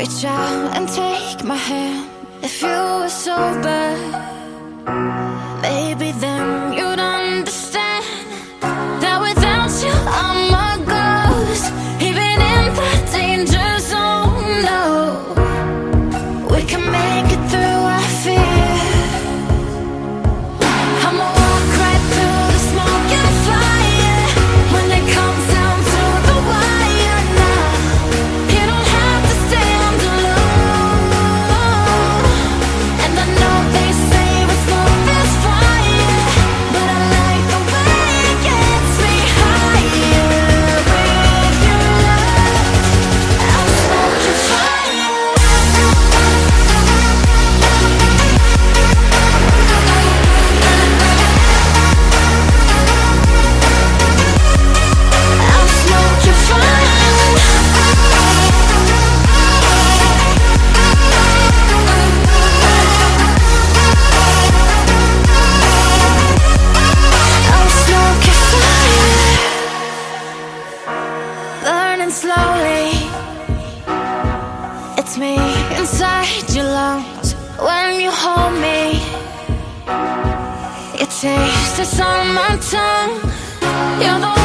Reach out and take my hand. If you were sober, maybe then you'd understand that without you I'm a ghost, even in the danger zone. No, we can make it through our fear. I'ma walk right through the smoke and fire when it comes down to the wire. Now you don't have to stand alone, and I know they say what's love is fire, but I like the way it gets me higher. With your love, I'll smoke your fire. I'll smoke your fire. I'll smoke your fire. Burning slowly, it's me inside your lungs. When you hold me, your taste is on my tongue. You're the